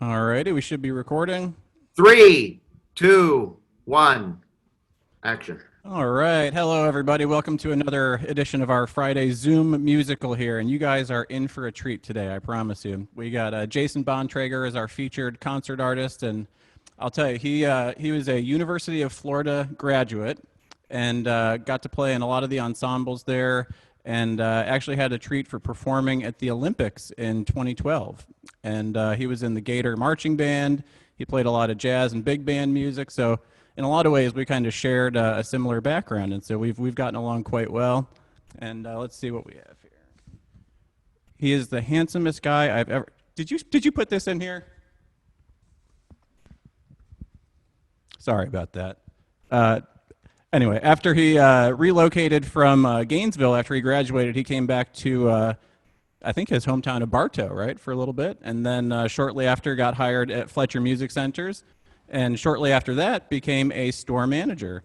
All righty, we should be recording. 3, 2, 1, action. All right. Hello, everybody. Welcome to another edition of our Friday Zoom musical here. And you guys are in for a treat today, I promise you. We got Jason Bontrager as our featured concert artist. And I'll tell you, he was a University of Florida graduate and got to play in a lot of the ensembles there and actually had a treat for performing at the Olympics in 2012. And he was in the Gator Marching Band. He played a lot of jazz and big band music. So in a lot of ways, we kind of shared a similar background, and so we've gotten along quite well. And let's see what we have here. He is the handsomest guy I've ever. Did you put this in here? Sorry about that. Anyway, after he relocated from Gainesville after he graduated, he came back to I think his hometown of Bartow, right, for a little bit, and then shortly after got hired at Fletcher Music Centers. And shortly after that, became a store manager.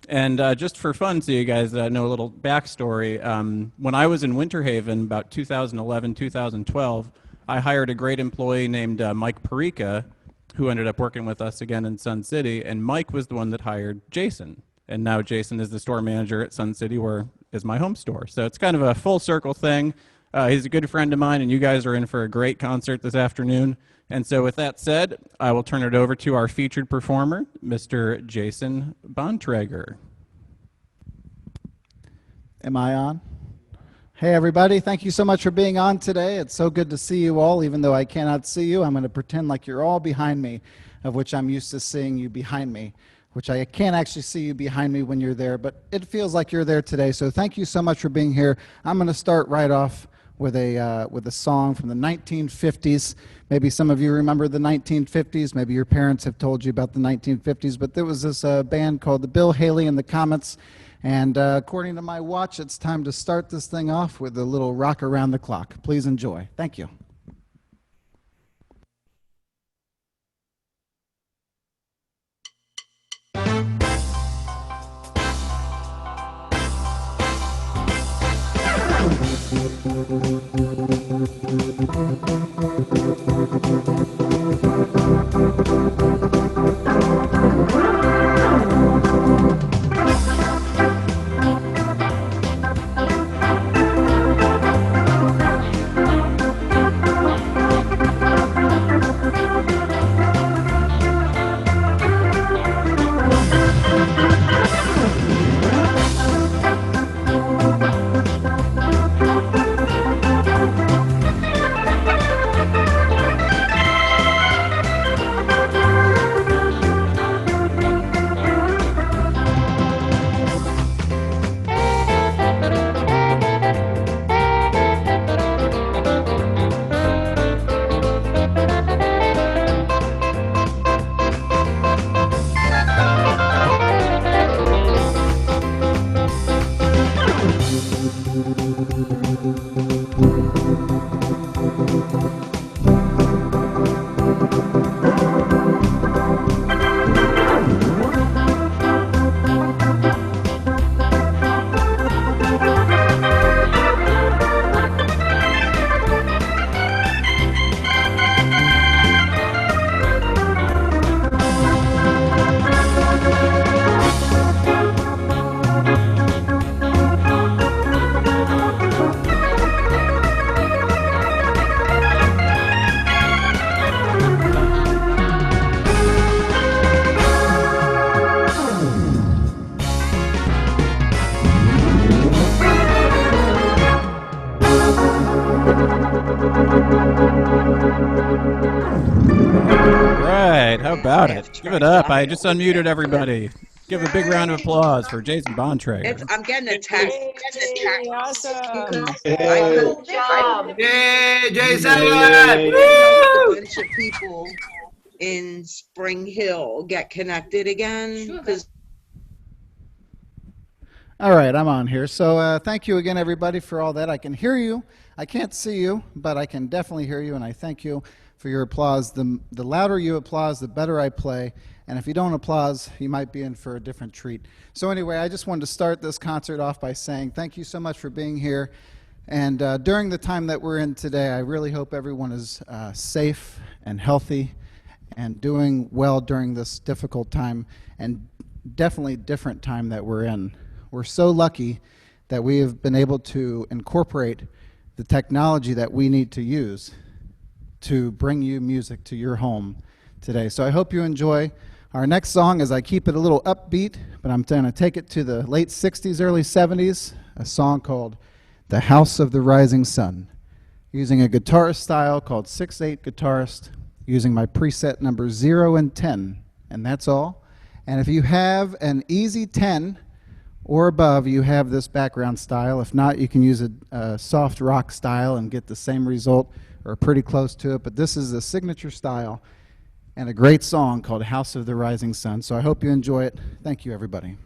And just for fun, so you guys know a little backstory, when I was in Winter Haven, about 2011, 2012, I hired a great employee named Mike Perica, who ended up working with us again in Sun City. And Mike was the one that hired Jason. And now Jason is the store manager at Sun City, where is my home store. So it's kind of a full circle thing. He's a good friend of mine, and you guys are in for a great concert this afternoon. And so with that said, I will turn it over to our featured performer, Mr. Jason Bontrager. Am I on? Hey, everybody. Thank you so much for being on today. It's so good to see you all. Even though I cannot see you, I'm going to pretend like you're all behind me, of which I'm used to seeing you behind me, which I can't actually see you behind me when you're there, but it feels like you're there today. So thank you so much for being here. I'm going to start right off with a song from the 1950s. Maybe some of you remember the 1950s. Maybe your parents have told you about the 1950s. But there was this band called the Bill Haley and the Comets. And according to my watch, it's time to start this thing off with a little rock around the clock. Please enjoy. Thank you. About it. Give it up. I just unmuted everybody. Give a big round of applause for Jason Bontrager. I'm getting a text. Awesome. Hey, Jason! A bunch of people in Spring Hill get connected again. All right, I'm on here. So thank you again, everybody, for all that. I can hear you. I can't see you, but I can definitely hear you, and I thank you for your applause. The louder you applause, the better I play. And if you don't applause, you might be in for a different treat. So anyway, I just wanted to start this concert off by saying thank you so much for being here. And during the time that we're in today, I really hope everyone is safe and healthy. and doing well during this difficult time and definitely different time that we're in. We're so lucky that we have been able to incorporate the technology that we need to use to bring you music to your home today. So I hope you enjoy our next song as I keep it a little upbeat, but I'm going to take it to the late 60s, early 70s, a song called The House of the Rising Sun, using a guitar style called 6/8 guitarist, using my preset number 0 and 10, and that's all. And if you have an easy 10 or above, you have this background style. If not, you can use a soft rock style and get the same result or pretty close to it. But this is a signature style and a great song called House of the Rising Sun. So I hope you enjoy it. Thank you, everybody.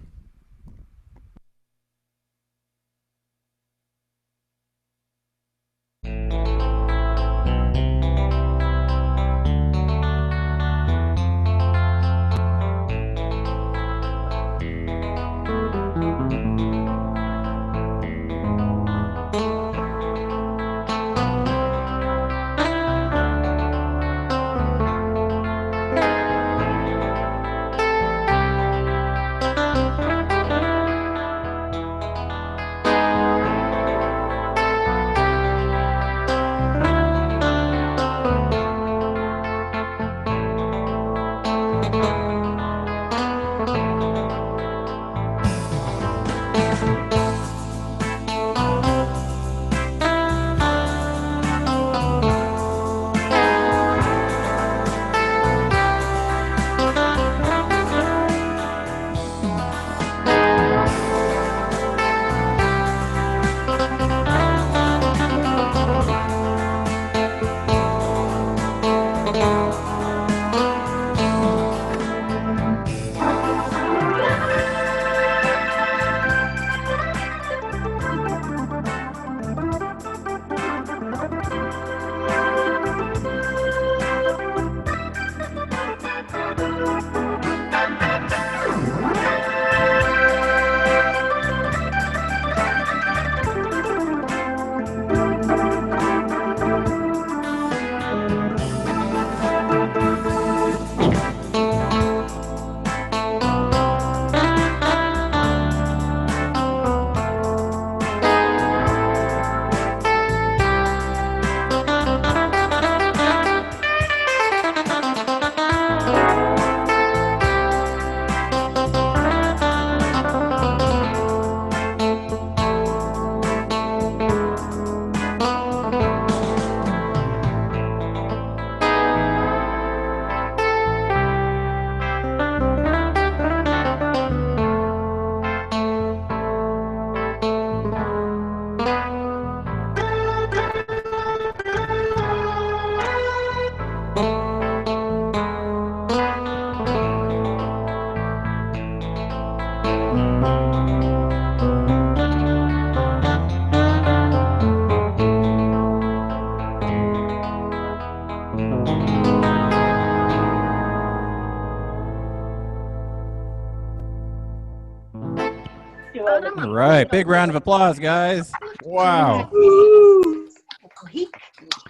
All right, big round of applause, guys. Wow.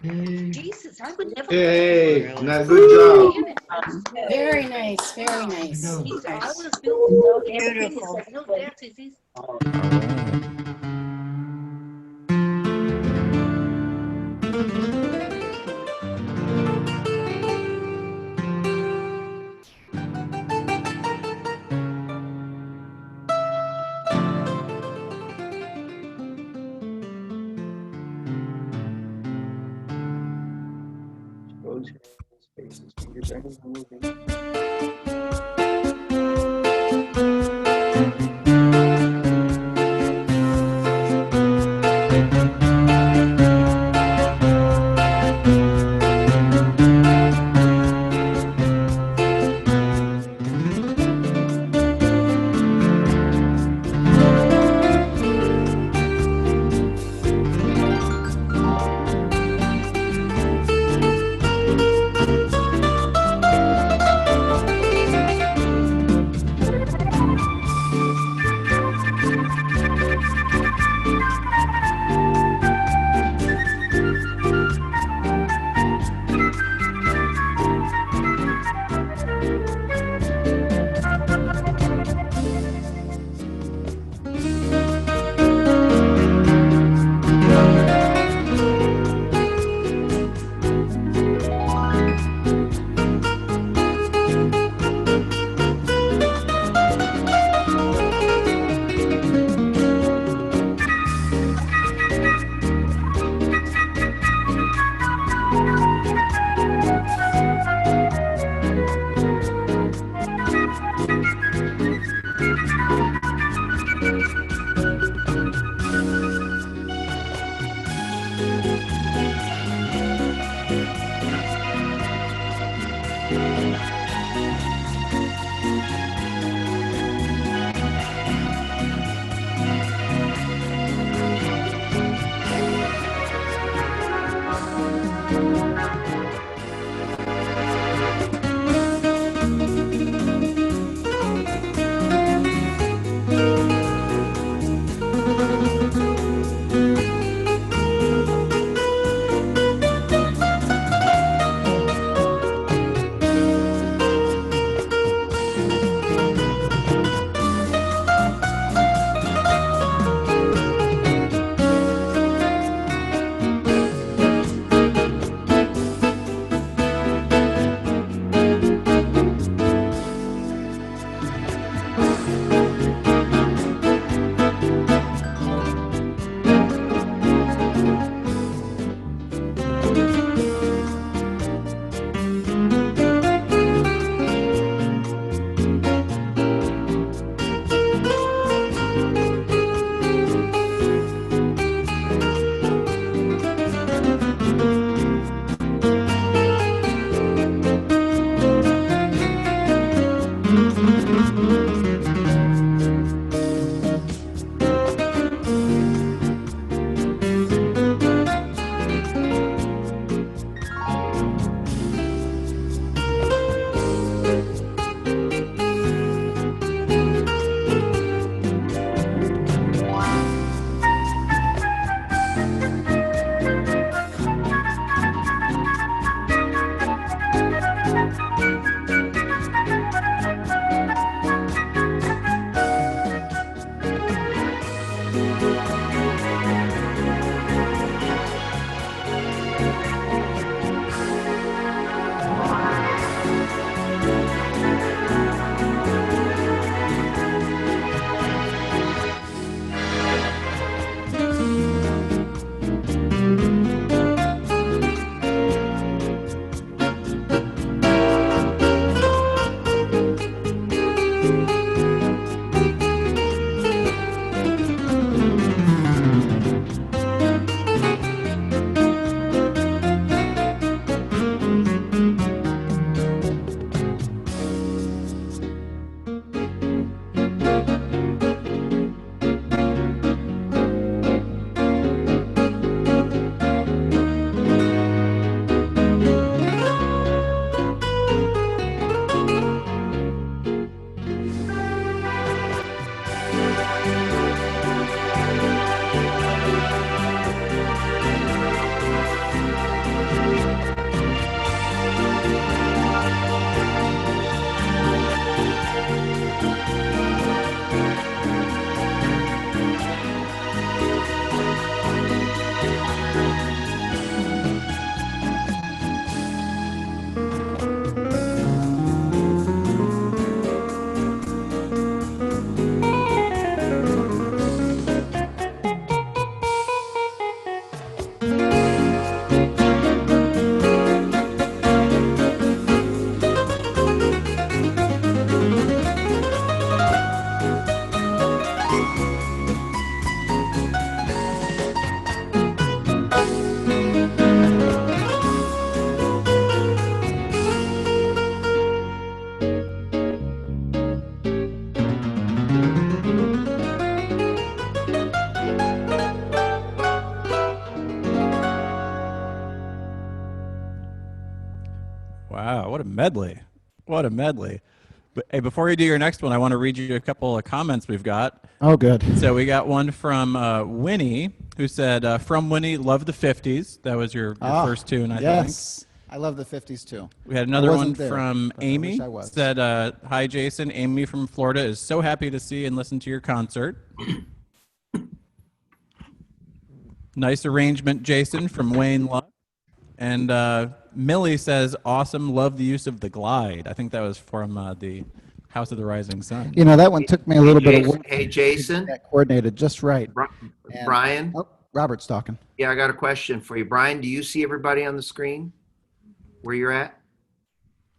Jesus, I would never. Hey, now good job. Very nice, very nice. Beautiful. Wow, what a medley. What a medley. But hey, before you do your next one, I want to read you a couple of comments we've got. Oh, good. So we got one from Winnie, who said, from Winnie, love the 50s. That was your first tune, I think. Yes. I love the 50s too. We had another one wasn't there, from but I Amy. wish I was. Said, hi, Jason. Amy from Florida is so happy to see and listen to your concert. Nice arrangement, Jason, from Wayne Luck. And Millie says, awesome, love the use of the glide. I think that was from the House of the Rising Sun. You know, that one took me a little bit of work. Hey, to Jason. get that coordinated just right. And- Brian? Oh, Robert's talking. Yeah, I got a question for you. Brian, do you see everybody on the screen where you're at?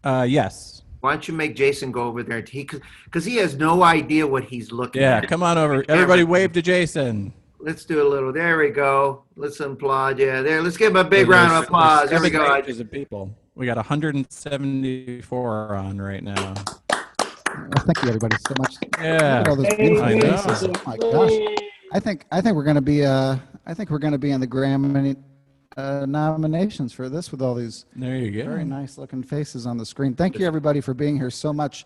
Yes. Why don't you make Jason go over there? Because he has no idea what he's looking Yeah, at. come on over. Everybody wave to Jason. Let's do a little. There we go. Let's applaud. Yeah, there. Let's give him a big round of applause. There we go. Pages of people. We got 174 on right now. Well, thank you, everybody, so much. Yeah, Look at all those beautiful I know. faces. Oh my gosh! I think we're going to be in the Grammy nominations for this with all these There you go. very nice looking faces on the screen. Thank you, everybody, for being here so much.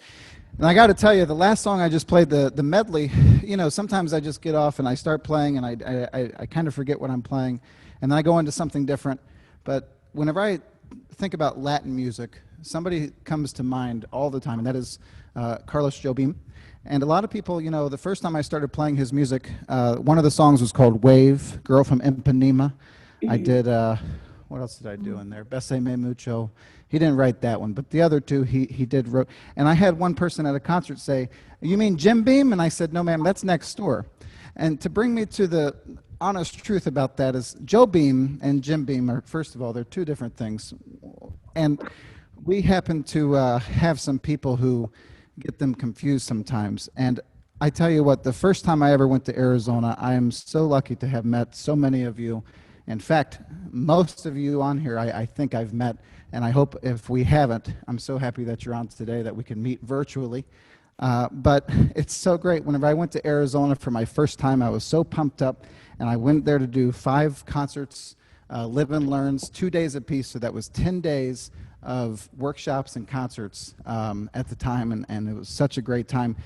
And I got to tell you, the last song I just played, the medley, you know, sometimes I just get off and I start playing and I kind of forget what I'm playing, and then I go into something different. But whenever I think about Latin music, somebody comes to mind all the time, and that is Carlos Jobim. And a lot of people, you know, the first time I started playing his music, one of the songs was called Wave, Girl from Ipanema. I did, what else did I do in there? Besame Mucho. He didn't write that one, but the other two he did wrote. And I had one person at a concert say, "You mean Jim Beam?" And I said, "No, ma'am, that's next door." And to bring me to the honest truth about that is Joe Beam and Jim Beam are, first of all, they're two different things. And we happen to have some people who get them confused sometimes. And I tell you what, the first time I ever went to Arizona, I am so lucky to have met so many of you. In fact, most of you on here I think I've met, and I hope if we haven't, I'm so happy that you're on today that we can meet virtually. But it's so great. Whenever I went to Arizona for my first time, I was so pumped up, and I went there to do 5 concerts, live and learns, 2 days apiece, so that was 10 days of workshops and concerts at the time, and it was such a great time.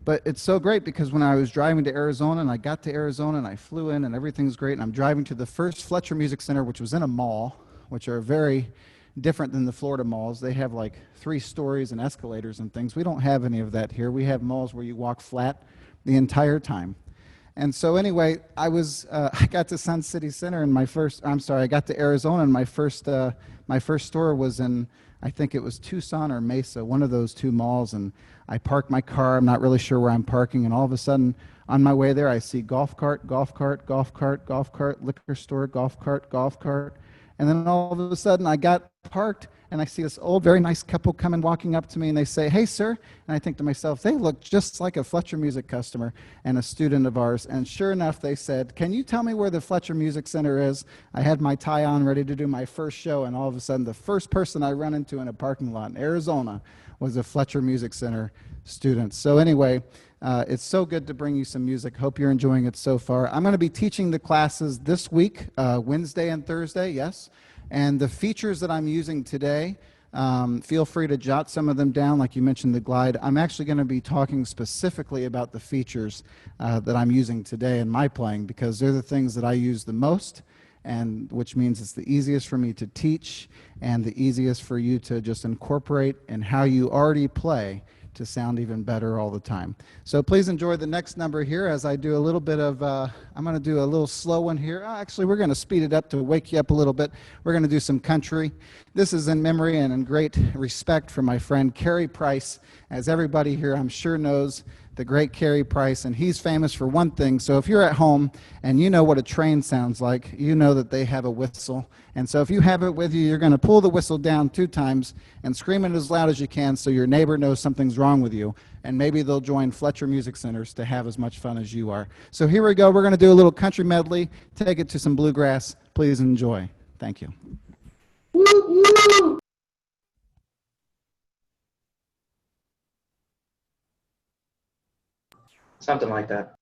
But it's so great because when I was driving to Arizona, and I got to Arizona, and I flew in, and everything's great, and I'm driving to the first Fletcher Music Center, which was in a mall, which are very different than the Florida malls. They have like 3 stories and escalators and things. We don't have any of that here. We have malls where you walk flat the entire time. And so anyway, I got to Sun City Center, and I got to Arizona, and my first store was in, I think it was Tucson or Mesa, one of those 2 malls, and I parked my car. I'm not really sure where I'm parking, and all of a sudden, on my way there, I see golf cart, golf cart, golf cart, golf cart, liquor store, golf cart, and then all of a sudden, I got parked, and I see this old, very nice couple coming, walking up to me, and they say, "Hey, sir," and I think to myself, they look just like a Fletcher Music customer and a student of ours, and sure enough, they said, "Can you tell me where the Fletcher Music Center is?" I had my tie on, ready to do my first show, and all of a sudden, the first person I run into in a parking lot in Arizona was a Fletcher Music Center student. So anyway, it's so good to bring you some music. Hope you're enjoying it so far. I'm going to be teaching the classes this week, Wednesday and Thursday, yes. And the features that I'm using today, feel free to jot some of them down, like you mentioned the glide. I'm actually going to be talking specifically about the features that I'm using today in my playing, because they're the things that I use the most, and which means it's the easiest for me to teach and the easiest for you to just incorporate in how you already play to sound even better all the time. So please enjoy the next number here as I do a little bit of, I'm going to do a little slow one here. Actually, we're going to speed it up to wake you up a little bit. We're going to do some country. This is in memory and in great respect for my friend Carey Price. As everybody here I'm sure knows, the great Carey Price, and he's famous for one thing. So if you're at home and you know what a train sounds like, you know that they have a whistle. And so if you have it with you, you're going to pull the whistle down 2 times and scream it as loud as you can so your neighbor knows something's wrong with you. And maybe they'll join Fletcher Music Centers to have as much fun as you are. So here we go. We're going to do a little country medley, take it to some bluegrass. Please enjoy. Thank you. Something like that.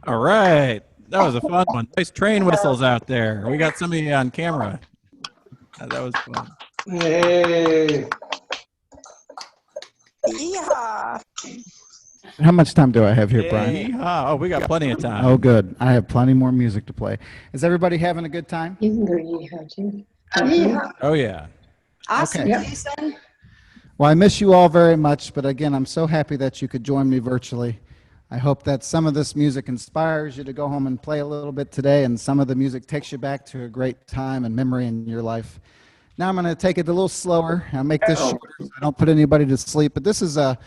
All right. That was a fun one. Nice train whistles out there. We got somebody on camera. That was fun. Hey. Yeehaw. How much time do I have here, Brian? Yeehaw. Oh, we got plenty of time. Oh, good. I have plenty more music to play. Is everybody having a good time? You can go yeehaw too. Yeehaw. Oh, yeah. Awesome, Okay. Jason. Well, I miss you all very much, but again, I'm so happy that you could join me virtually. I hope that some of this music inspires you to go home and play a little bit today, and some of the music takes you back to a great time and memory in your life. Now I'm going to take it a little slower. I'll make this shorter so I don't put anybody to sleep, but this is an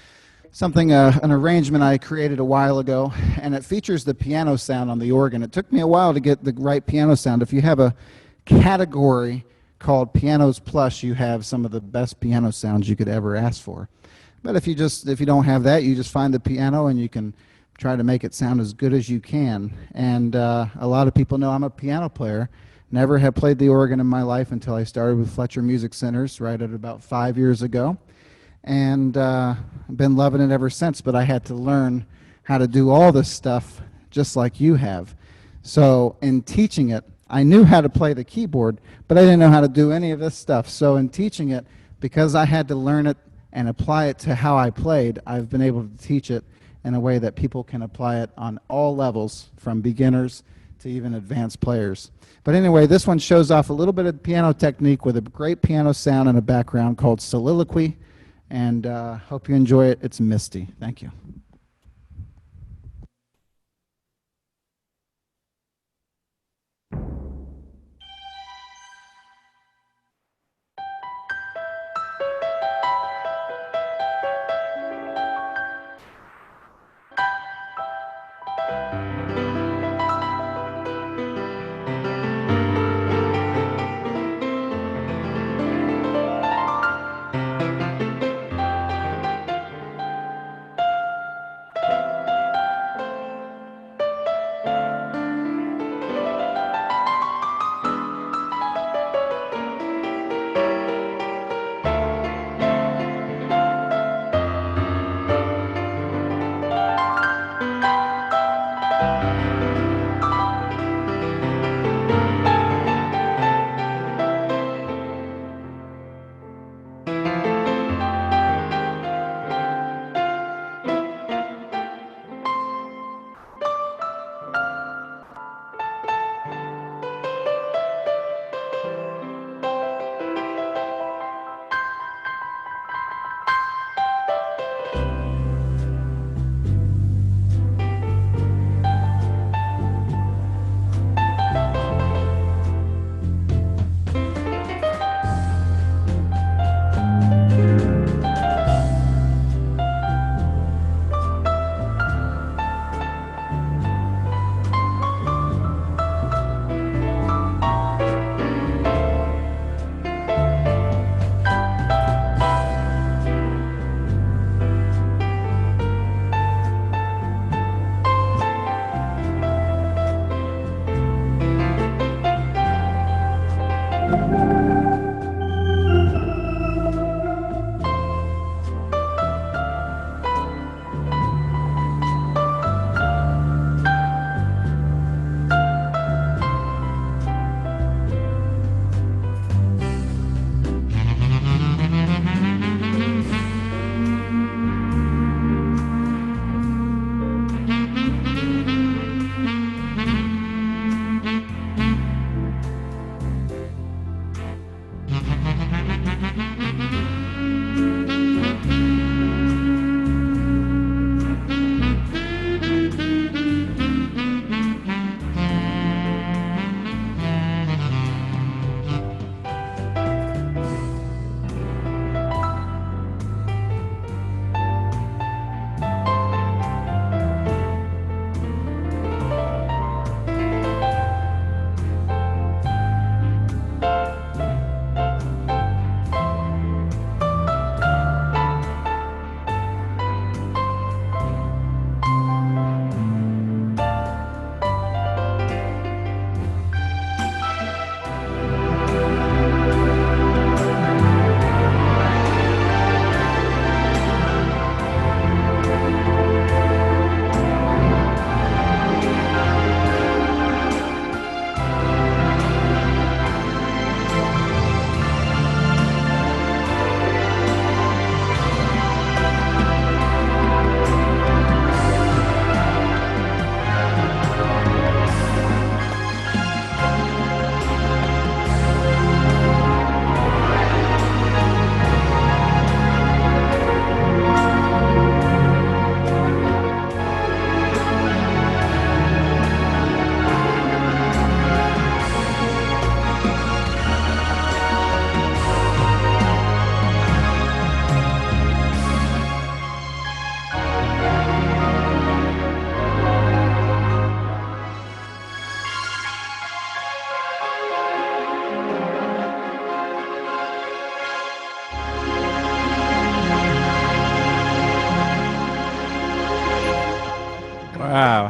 arrangement I created a while ago, and it features the piano sound on the organ. It took me a while to get the right piano sound. If you have a category called Pianos Plus, you have some of the best piano sounds you could ever ask for. But if you don't have that, you just find the piano and you can try to make it sound as good as you can. And a lot of people know I'm a piano player. Never have played the organ in my life until I started with Fletcher Music Centers right at about 5 years ago. And I've been loving it ever since, but I had to learn how to do all this stuff just like you have. So in teaching it, I knew how to play the keyboard, but I didn't know how to do any of this stuff. So in teaching it, because I had to learn it and apply it to how I played, I've been able to teach it in a way that people can apply it on all levels, from beginners to even advanced players. But anyway, this one shows off a little bit of piano technique with a great piano sound and a background called Soliloquy, and hope you enjoy it. It's Misty. Thank you.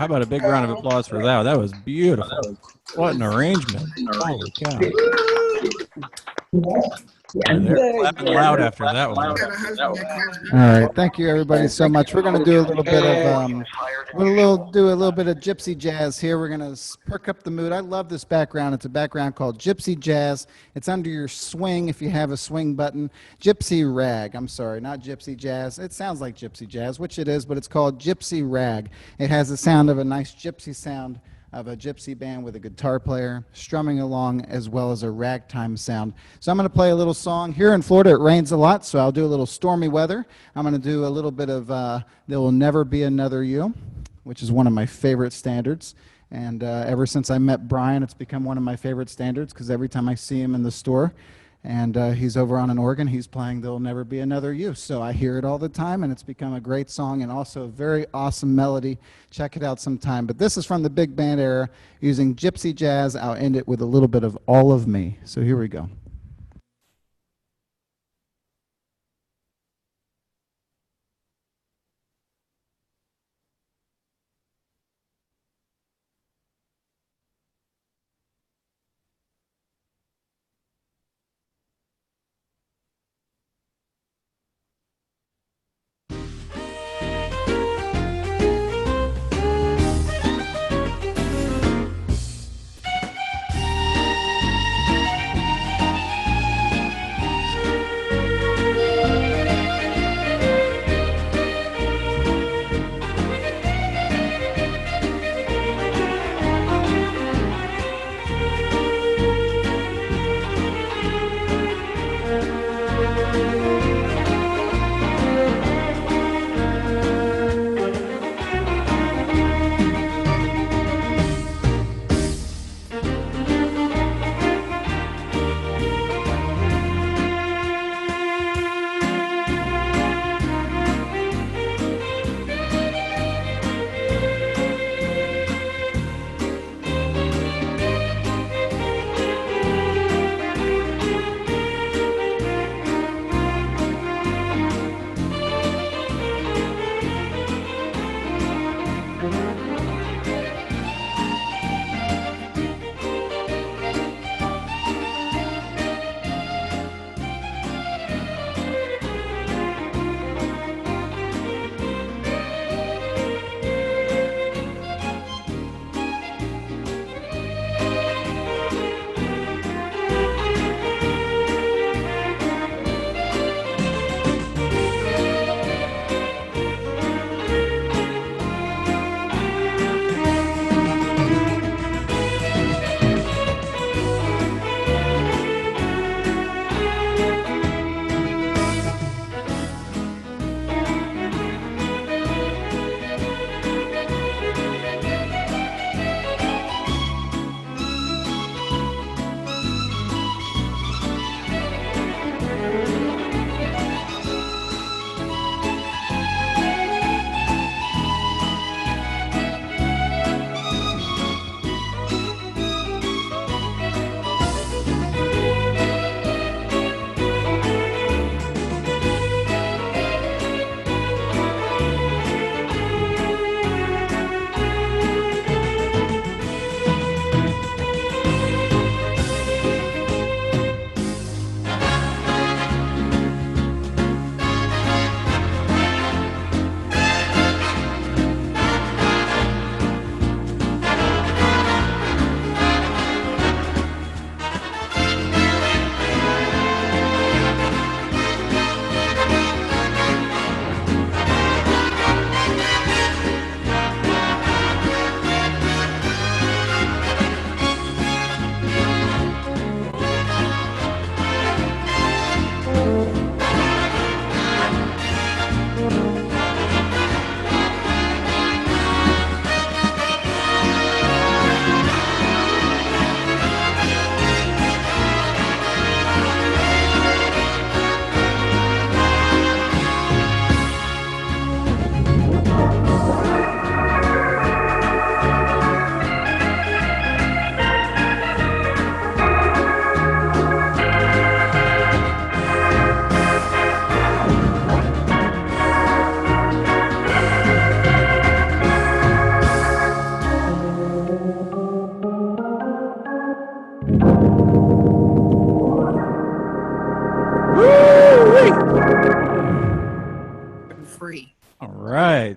about a big round of applause for that? That was beautiful. What an arrangement. Holy cow. And they're clapping loud after that one. All right, thank you everybody so much. We're going to do a little bit of do a little bit of gypsy jazz here. We're going to perk up the mood. I love this background. It's a background called Gypsy Jazz. It's under your swing if you have a swing button. Gypsy Rag. I'm sorry, not Gypsy Jazz. It sounds like Gypsy Jazz, which it is, but it's called Gypsy Rag. It has the sound of a nice gypsy sound of a gypsy band with a guitar player strumming along, as well as a ragtime sound. So I'm going to play a little song. Here in Florida it rains a lot, so I'll do a little stormy weather. I'm going to do a little bit of There Will Never Be Another You, which is one of my favorite standards. And ever since I met Brian, it's become one of my favorite standards, because every time I see him in the store and he's over on an organ, he's playing There'll Never Be Another You. So I hear it all the time, and it's become a great song and also a very awesome melody. Check it out sometime. But this is from the big band era using gypsy jazz. I'll end it with a little bit of All of Me. So here we go.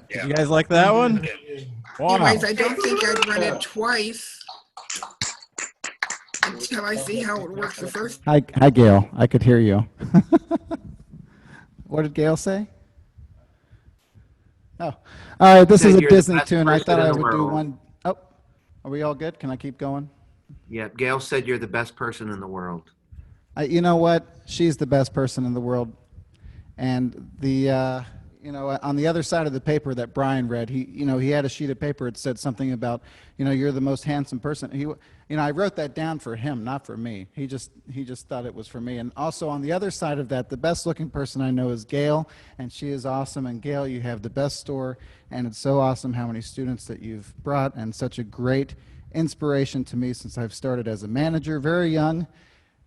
Did you guys like that one? Wow. Anyways, I don't think I'd run it twice until I see how it works the first. Hi, Gail. I could hear you. What did Gail say? Oh, all right. This is Said a you're the Disney best tune. I person thought in I the would do world. one. Oh, are we all good? Can I keep going? Yeah, Gail said you're the best person in the world. You know what? She's the best person in the world. And on the other side of the paper that Brian read, he had a sheet of paper. It said something about, you're the most handsome person. I wrote that down for him, not for me. He just thought it was for me. And also on the other side of that, the best looking person I know is Gail, and she is awesome. And Gail, you have the best store, and it's so awesome how many students that you've brought, and such a great inspiration to me since I've started as a manager, very young.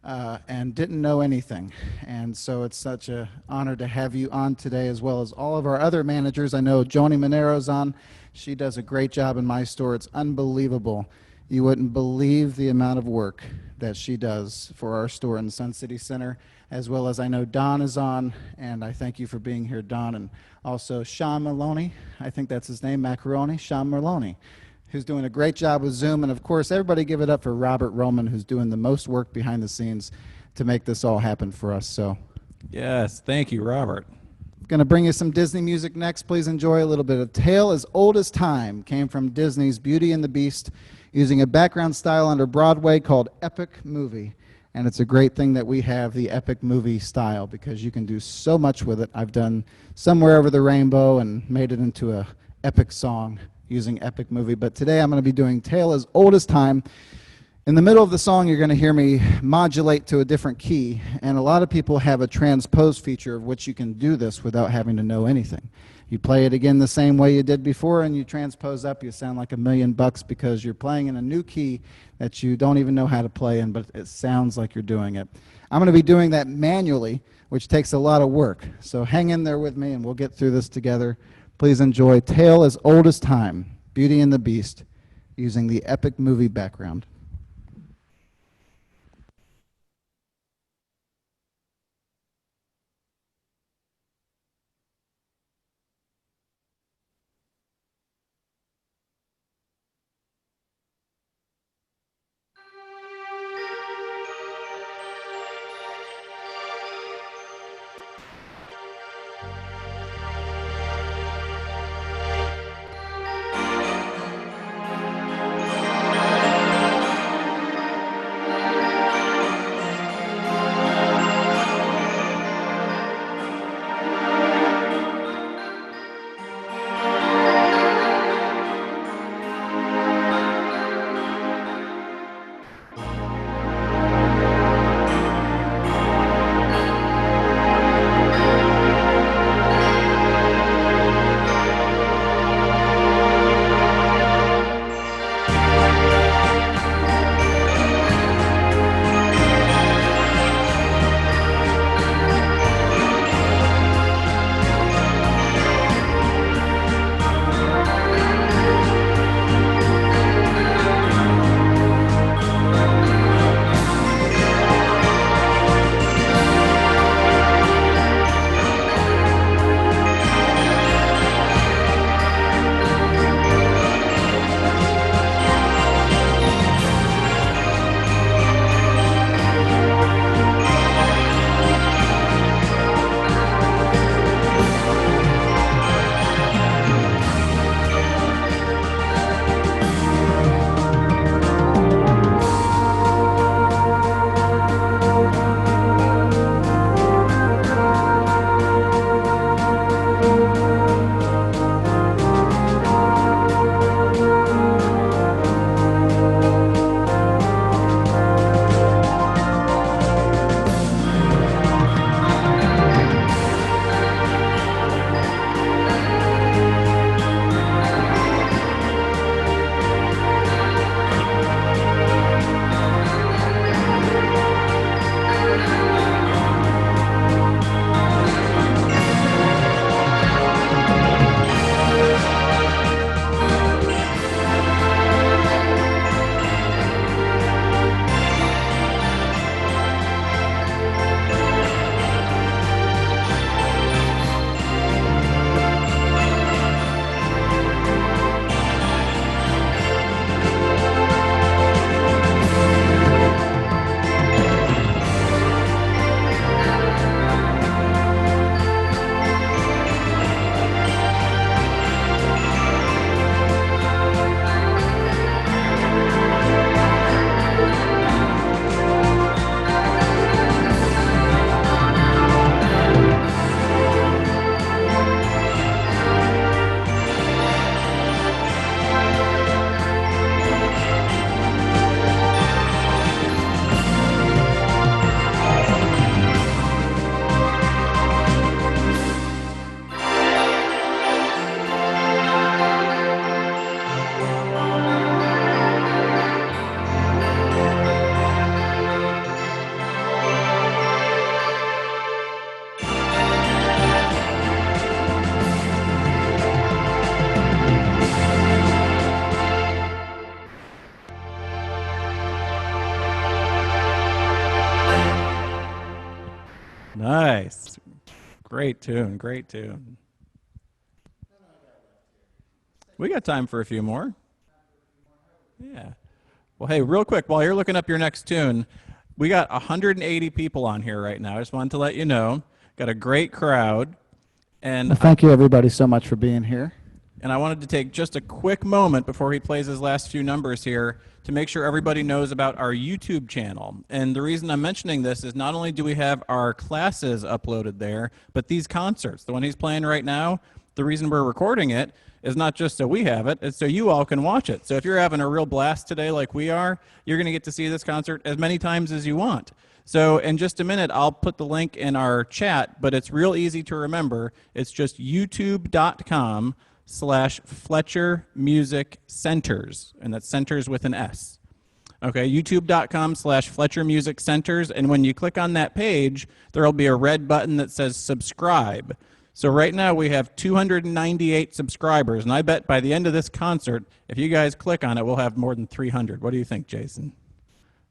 And didn't know anything. And so it's such an honor to have you on today, as well as all of our other managers. I know Joni Monero's on. She does a great job in my store. It's unbelievable. You wouldn't believe the amount of work that she does for our store in the Sun City Center, as well as I know Don is on, and I thank you for being here, Don. And also Sean Maloney, I think that's his name, Macaroni, Sean Maloney, who's doing a great job with Zoom. And of course, everybody give it up for Robert Roman, who's doing the most work behind the scenes to make this all happen for us. So Yes, thank you, Robert. going to bring you some Disney music next. Please enjoy a little bit of Tale as Old as Time. Came from Disney's Beauty and the Beast, using a background style under Broadway called Epic Movie. And it's a great thing that we have the epic movie style, because you can do so much with it. I've done Somewhere Over the Rainbow and made it into a epic song using Epic Movie. But today I'm going to be doing Tale as Old as Time. In the middle of the song, you're going to hear me modulate to a different key, and a lot of people have a transpose feature of which you can do this without having to know anything. You play it again the same way you did before, and you transpose up, you sound like $1,000,000 because you're playing in a new key that you don't even know how to play in, but it sounds like you're doing it. I'm going to be doing that manually, which takes a lot of work. So hang in there with me, and we'll get through this together. Please enjoy Tale as Old as Time, Beauty and the Beast, using the Epic Movie background. Great tune, great tune. We got time for a few more. Yeah. Well, hey, real quick, while you're looking up your next tune, we got 180 people on here right now. I just wanted to let you know. Got a great crowd. And Well, thank you, everybody, so much for being here. And I wanted to take just a quick moment before he plays his last few numbers here to make sure everybody knows about our YouTube channel. And the reason I'm mentioning this is not only do we have our classes uploaded there, but these concerts, the one he's playing right now, the reason we're recording it is not just so we have it, it's so you all can watch it. So if you're having a real blast today like we are, you're going to get to see this concert as many times as you want. So in just a minute, I'll put the link in our chat, but it's real easy to remember. It's just youtube.com/Fletcher Music Centers, and that's centers with an S. Okay, youtube.com/Fletcher Music Centers, and when you click on that page, there'll be a red button that says subscribe. So right now we have 298 subscribers, and I bet by the end of this concert, if you guys click on it, we'll have more than 300. What do you think, Jason?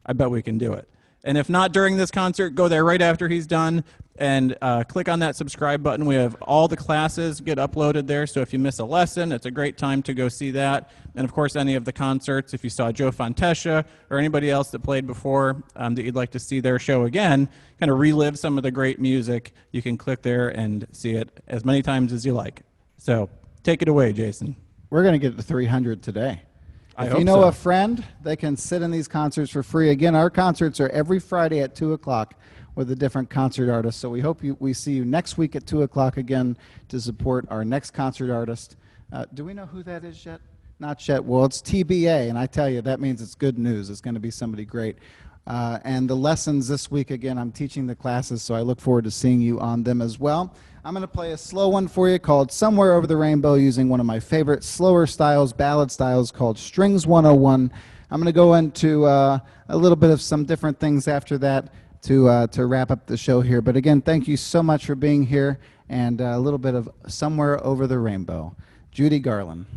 I bet we can do it. And if not during this concert, go there right after he's done and click on that subscribe button. We have all the classes get uploaded there, so if you miss a lesson, it's a great time to go see that. And of course, any of the concerts, if you saw Joe Fontesha or anybody else that played before that you'd like to see their show again, kind of relive some of the great music, you can click there and see it as many times as you like. So take it away, Jason. We're going to get to 300 today. I If hope you know so. a friend, they can sit in these concerts for free. Again, our concerts are every Friday at 2 o'clock with a different concert artist. So we hope we see you next week at 2 o'clock again to support our next concert artist. Do we know who that is yet? Not yet. Well, it's TBA, and I tell you, that means it's good news. It's going to be somebody great. And the lessons this week, again, I'm teaching the classes, so I look forward to seeing you on them as well. I'm going to play a slow one for you called Somewhere Over the Rainbow using one of my favorite slower styles, ballad styles called Strings 101. I'm going to go into a little bit of some different things after that to wrap up the show here. But again, thank you so much for being here, and a little bit of Somewhere Over the Rainbow. Judy Garland.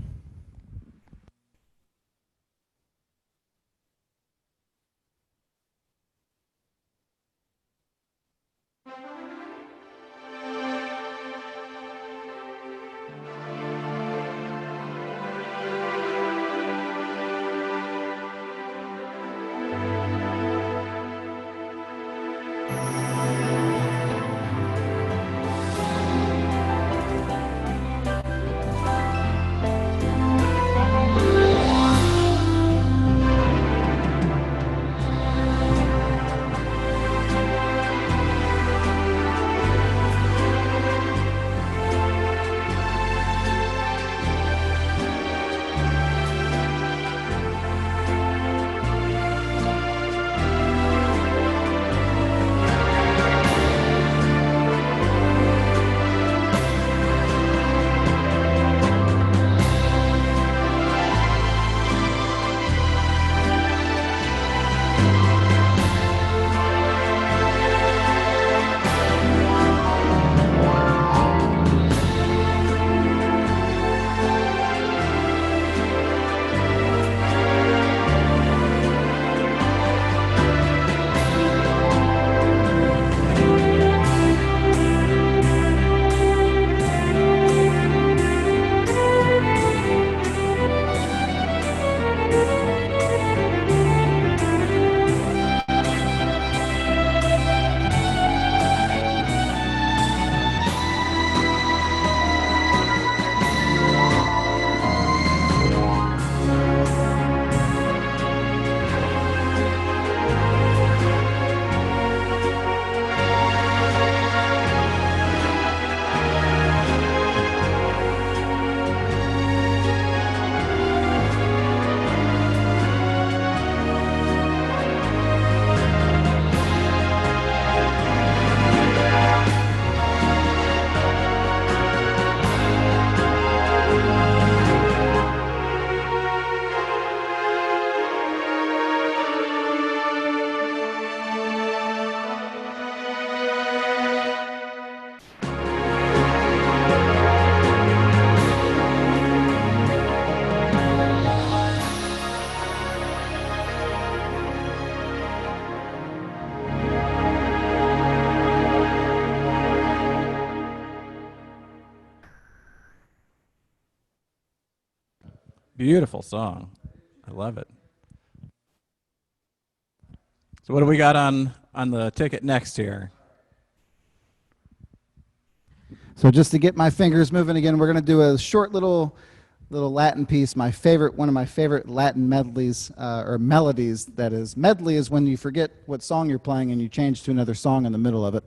Beautiful song. I love it. So what do we got on the ticket next here? So just to get my fingers moving again, we're going to do a short little Latin piece. One of my favorite Latin medleys or melodies. That is, medley is when you forget what song you're playing and you change to another song in the middle of it.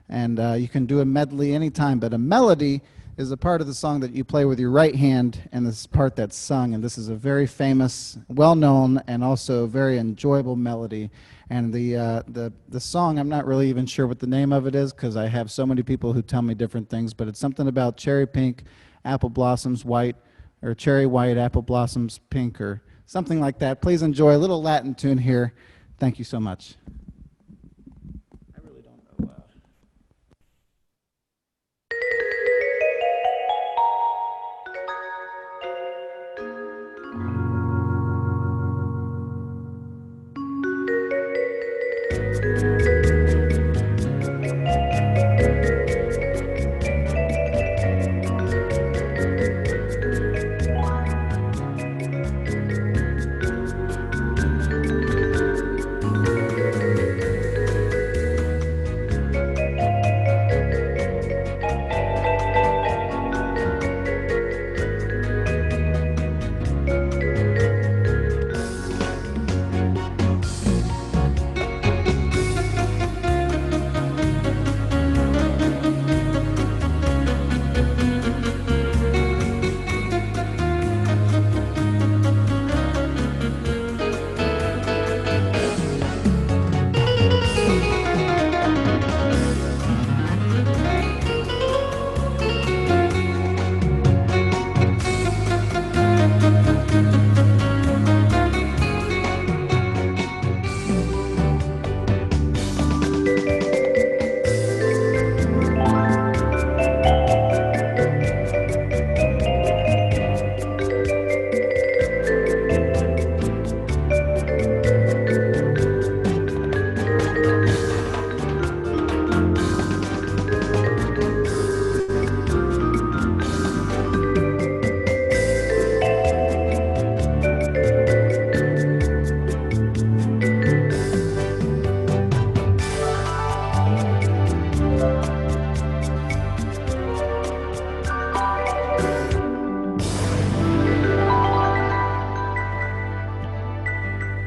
And you can do a medley anytime, but a melody is a part of the song that you play with your right hand, and this part that's sung. And this is a very famous, well-known, and also very enjoyable melody. And the song, I'm not really even sure what the name of it is because I have so many people who tell me different things, but it's something about cherry pink, apple blossoms white, or cherry white, apple blossoms pink, or something like that. Please enjoy a little Latin tune here. Thank you so much. I really don't know.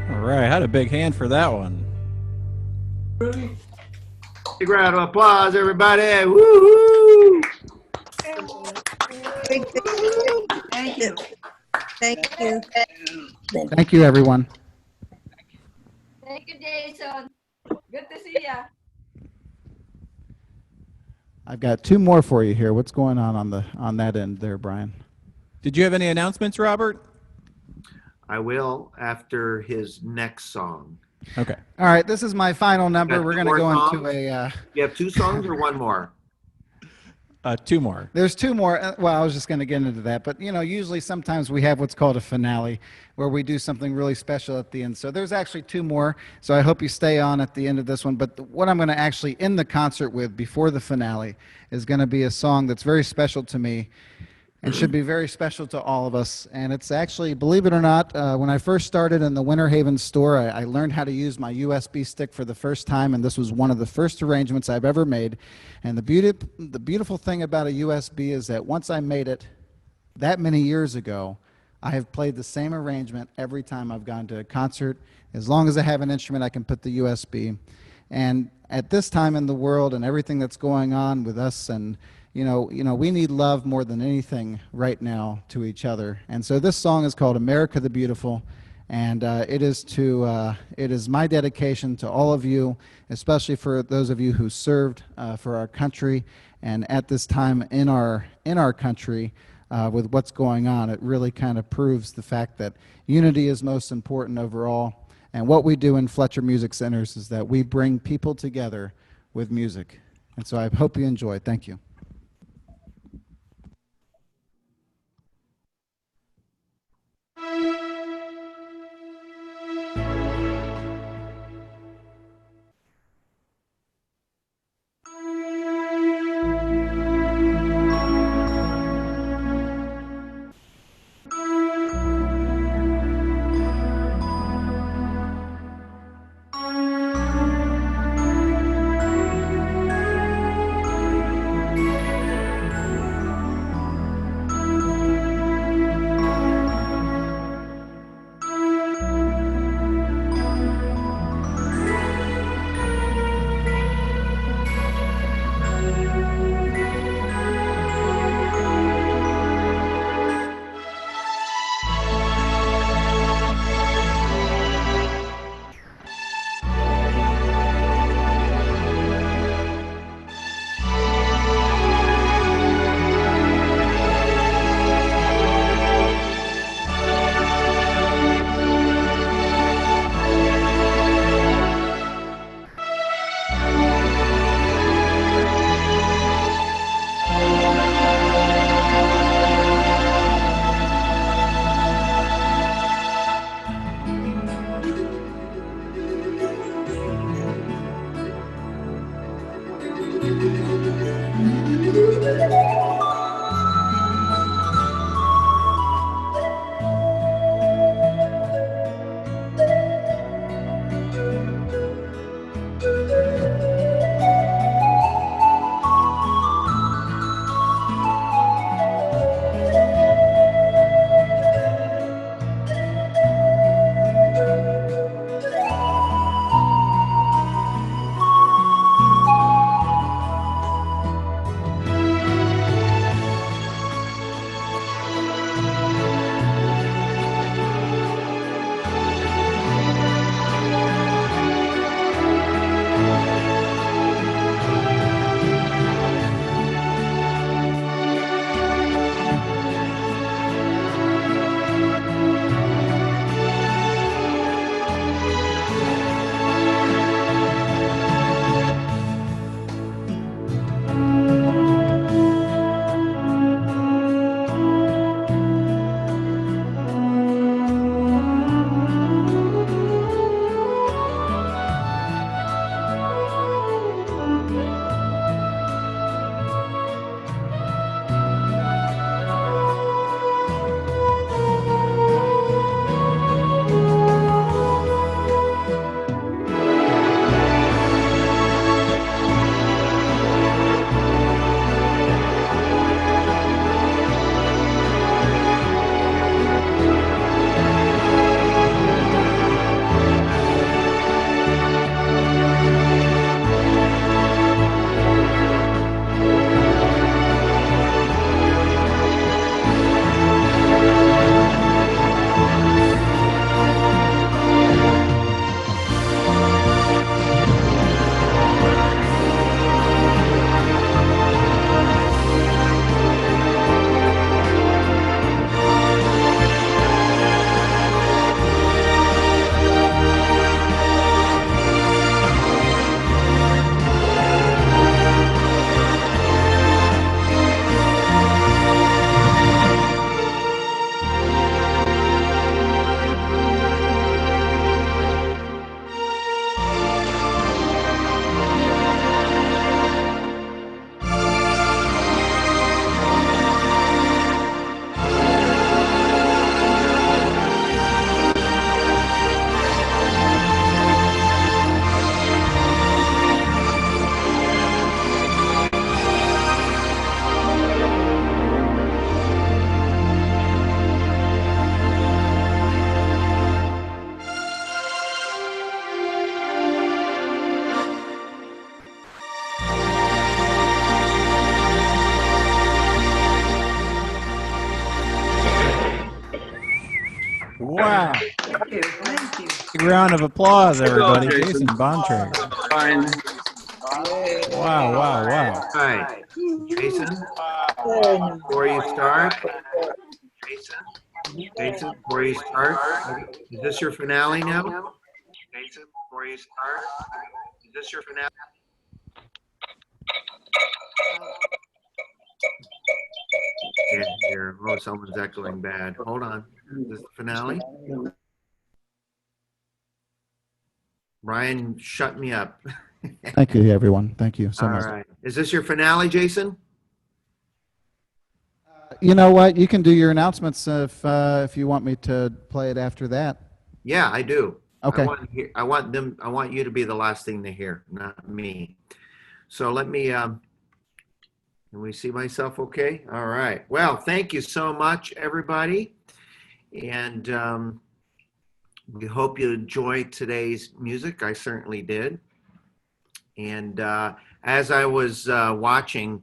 All right, had a big hand for that one. Big round of applause, everybody. Woo-hoo! Thank you. Thank you. Thank you, everyone. Thank you, Jason. Good to see ya. I've got two more for you here. What's going on that end there, Brian? Did you have any announcements, Robert? I will after his next song. Okay. All right, this is my final number. Got We're two going to more go into songs? a. You have 2 songs or one more? Two more. There's two more. Well, I was just going to get into that, but usually sometimes we have what's called a finale, where we do something really special at the end. So there's actually two more. So I hope you stay on at the end of this one. But what I'm going to actually end the concert with before the finale is going to be a song that's very special to me, and should be very special to all of us. And it's actually, believe it or not, when I first started in the Winter Haven store, I learned how to use my USB stick for the first time, and this was one of the first arrangements I've ever made. And the beautiful thing about a USB is that once I made it that many years ago, I have played the same arrangement every time I've gone to a concert. As long as I have an instrument, I can put the USB. And at this time in the world and everything that's going on with us, and we need love more than anything right now to each other. And so this song is called America the Beautiful, and it is my dedication to all of you, especially for those of you who served for our country. And at this time in our country, with what's going on, it really kind of proves the fact that unity is most important overall. And what we do in Fletcher Music Centers is that we bring people together with music. And so I hope you enjoy. Thank you. Wow. Thank you. Thank you. Big round of applause, everybody. Jason. Jason Bontrager. Fine. Wow, wow, wow. All right. Jason, before you start, Jason, before you start, is this your finale now? Jason, before you start, is this your finale? Can't hear. Oh, someone's echoing bad. Hold on. Is this the finale? Brian, shut me up. Thank you, everyone. Thank you so All much. right. Is this your finale, Jason? You know what? You can do your announcements if you want me to play it after that. Yeah, I do. Okay. I want you to be the last thing to hear, not me. So let me, can we see myself okay? All right. Well, thank you so much, everybody. And we hope you enjoyed today's music. I certainly did. And as I was watching,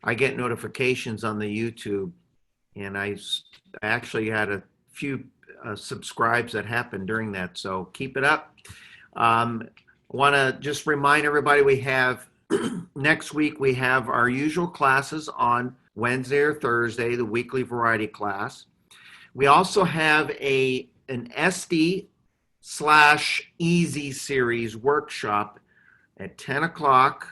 I get notifications on the YouTube, and I actually had a few subscribes that happened during that. So keep it up. Want to just remind everybody we have next week, we have our usual classes on Wednesday or Thursday, the weekly variety class. We also have an SD/Easy series workshop at 10 o'clock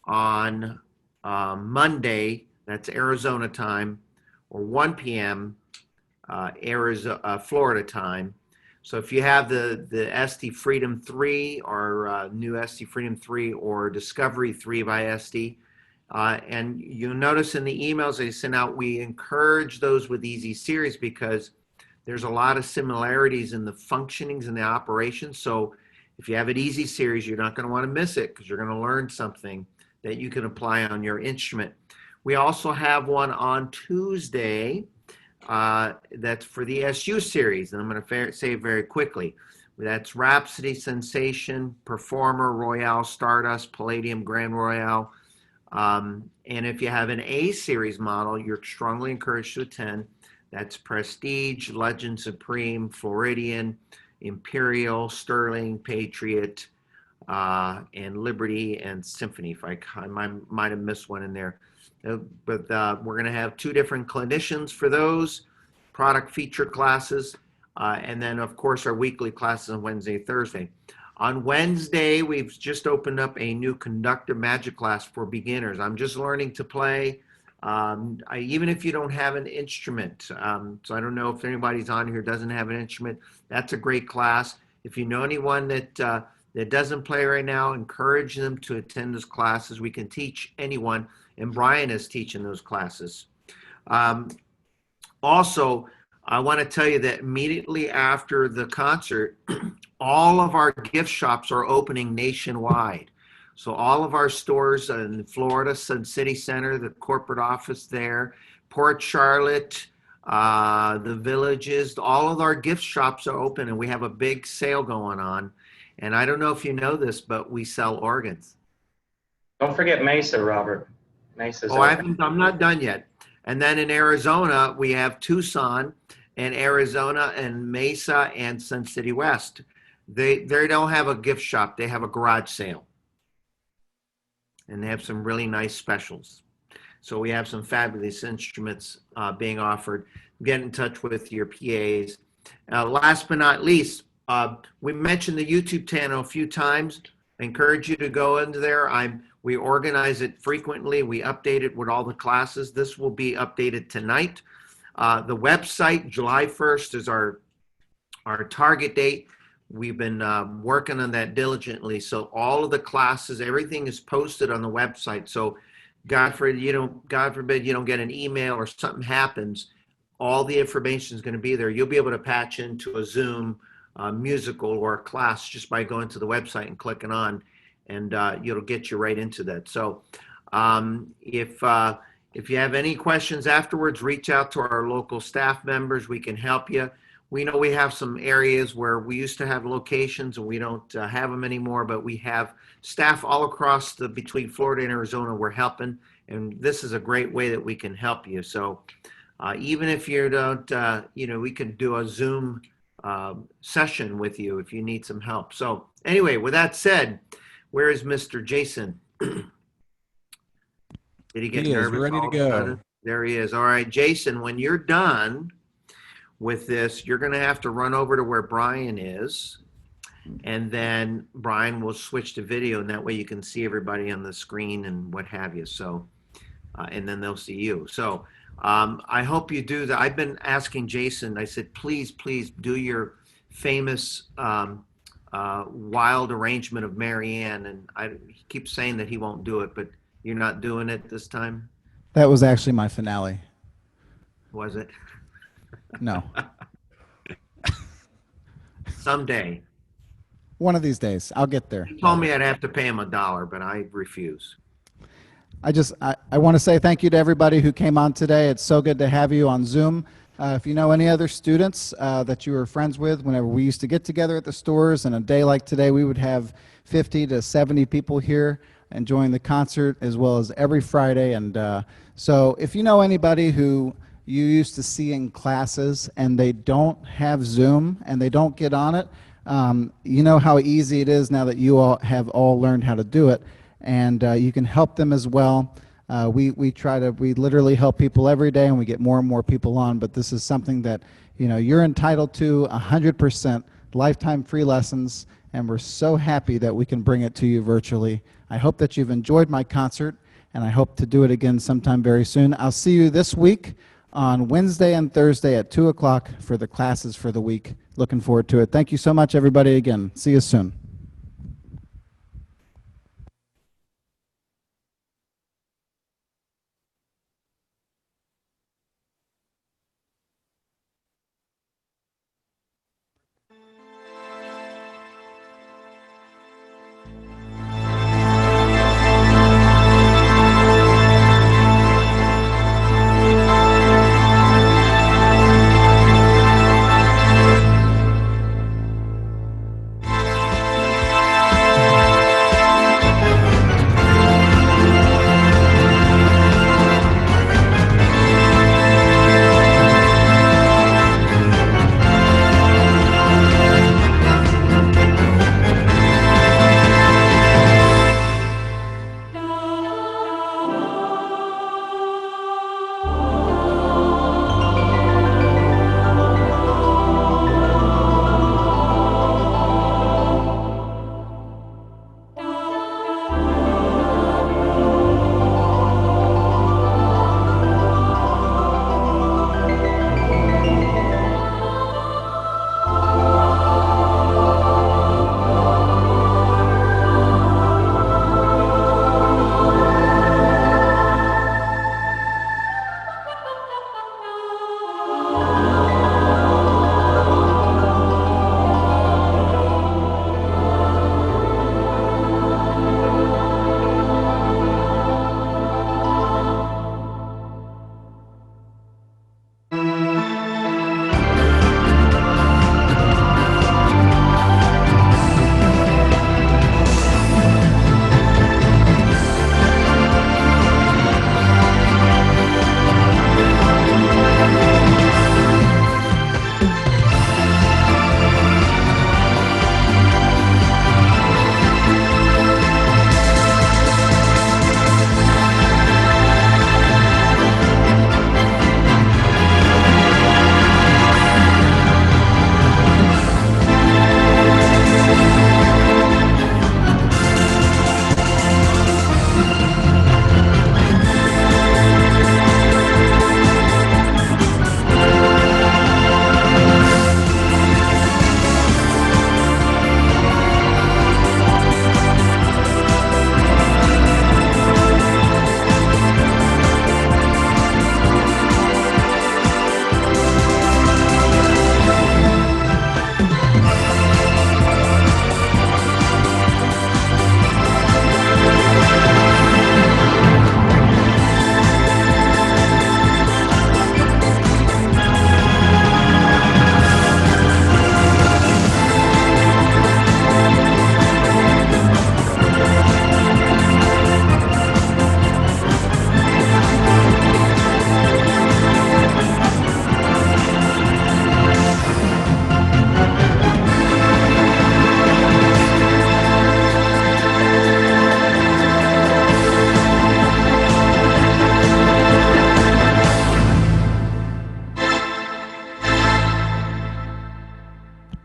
on Monday, that's Arizona time, or 1 p.m. Florida time. So if you have the SD Freedom 3 or new SD Freedom 3 or Discovery 3 by SD, and you'll notice in the emails they send out, we encourage those with Easy Series because there's a lot of similarities in the functionings and the operations. So if you have an Easy Series, you're not going to want to miss it because you're going to learn something that you can apply on your instrument. We also have one on Tuesday that's for the SU series, and I'm going to say it very quickly. That's Rhapsody, Sensation, Performer, Royale, Stardust, Palladium, Grand Royale. And if you have an A series model, you're strongly encouraged to attend. That's Prestige, Legend Supreme, Floridian, Imperial, Sterling, Patriot, and Liberty and Symphony. If I might have missed one in there. But we're going to have 2 different clinicians for those product feature classes. And then, of course, our weekly classes on Wednesday, Thursday. On Wednesday, we've just opened up a new conductor magic class for beginners. I'm just learning to play, even if you don't have an instrument. So I don't know if anybody's on here who doesn't have an instrument. That's a great class. If you know anyone that doesn't play right now, encourage them to attend those classes. We can teach anyone, and Brian is teaching those classes. Also, I want to tell you that immediately after the concert, all of our gift shops are opening nationwide. So all of our stores in Florida, Sun City Center, the corporate office there, Port Charlotte, the villages, all of our gift shops are open, and we have a big sale going on. And I don't know if you know this, but we sell organs. Don't forget Mesa, Robert. Mesa's Oh, open. I'm not done yet. And then in Arizona, we have Tucson and Arizona and Mesa and Sun City West. They don't have a gift shop. They have a garage sale. And they have some really nice specials. So we have some fabulous instruments being offered. Get in touch with your PAs. Last but not least, we mentioned the YouTube channel a few times. I encourage you to go into there. We organize it frequently. We update it with all the classes. This will be updated tonight. The website, July 1st, is our target date. We've been working on that diligently. So all of the classes, everything is posted on the website. So God forbid you don't get an email or something happens, all the information is going to be there. You'll be able to patch into a Zoom musical or a class just by going to the website and clicking on, and it'll get you right into that. So if you have any questions afterwards, reach out to our local staff members. We can help you. We know we have some areas where we used to have locations and we don't have them anymore, but we have staff all across between Florida and Arizona. We're helping, and this is a great way that we can help you. So even if you don't, we can do a Zoom session with you if you need some help. So anyway, with that said, where is Mr. Jason? Did he get nervous? Ready to all of a go. sudden? There he is. All right, Jason, when you're done with this, you're going to have to run over to where Brian is, and then Brian will switch to video, and that way you can see everybody on the screen and what have you. So, and then they'll see you. So I hope you do that. I've been asking Jason, I said, please do your famous wild arrangement of Marianne, and he keeps saying that he won't do it, but you're not doing it this time? That was actually my finale. Was it? No. Someday. One of these days. I'll get there. He told me I'd have to pay him $1, but I refuse. I want to say thank you to everybody who came on today. It's so good to have you on Zoom. If you know any other students that you were friends with, whenever we used to get together at the stores, and a day like today, we would have 50 to 70 people here enjoying the concert, as well as every Friday. And so if you know anybody who you used to see in classes and they don't have Zoom and they don't get on it, you know how easy it is now that you all have learned how to do it, and you can help them as well. We literally help people every day, and we get more and more people on, but this is something that you're entitled to 100% lifetime free lessons, and we're so happy that we can bring it to you virtually. I hope that you've enjoyed my concert, and I hope to do it again sometime very soon. I'll see you this week on Wednesday and Thursday at 2 o'clock for the classes for the week. Looking forward to it. Thank you so much, everybody, again. See you soon.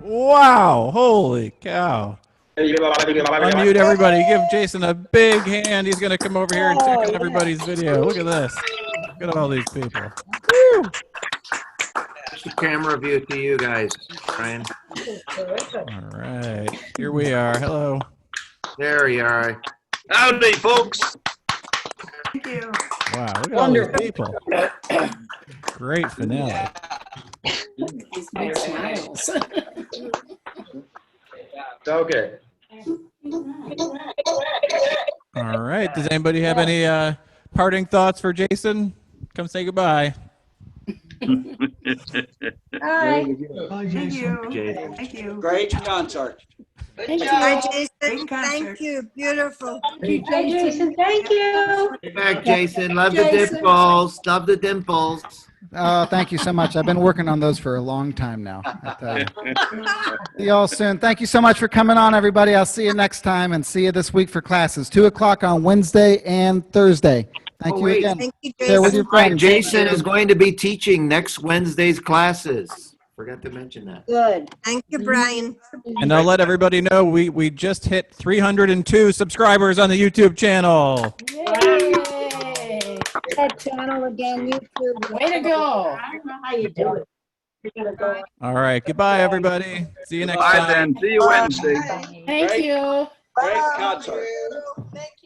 Wow, holy cow. Unmute everybody. Give Jason a big hand. He's going to come over here and check out everybody's video. Look at this. Look at all these people. Woo! The camera view to you guys, Brian. All right. Here we are. Hello. There you are. Howdy, folks. Thank you. Wow, look at all these people. Great finale. These big smiles. So good. All right. Does anybody have any parting thoughts for Jason? Come say goodbye. Hi. Bye, Thank Jason. you. Thank you. Great concert. Thank you. Hi, Jason. Great concert. Thank you. Beautiful. Hi, Jason. Thank you. Get back, Jason. Love the Jason. dimples. Love the dimples. Oh, thank you so much. I've been working on those for a long time now. I tell you. See y'all soon. Thank you so much for coming on, everybody. I'll see you next time and see you this week for classes. 2 o'clock on Wednesday and Thursday. Thank Oh, you wait. again. Thank you, Share with Jason. your Right, friends. Jason is going to be teaching next Wednesday's classes. Forgot to mention that. Good. Thank you, Brian. And I'll let everybody know we just hit 302 subscribers on the YouTube channel. Yay. that channel again, YouTube. Way to go. I don't know how you do it. You're gonna go. All right. Goodbye, everybody. See you next Bye time. then. See you Wednesday. Bye. Thank you. Great concert. Thank you.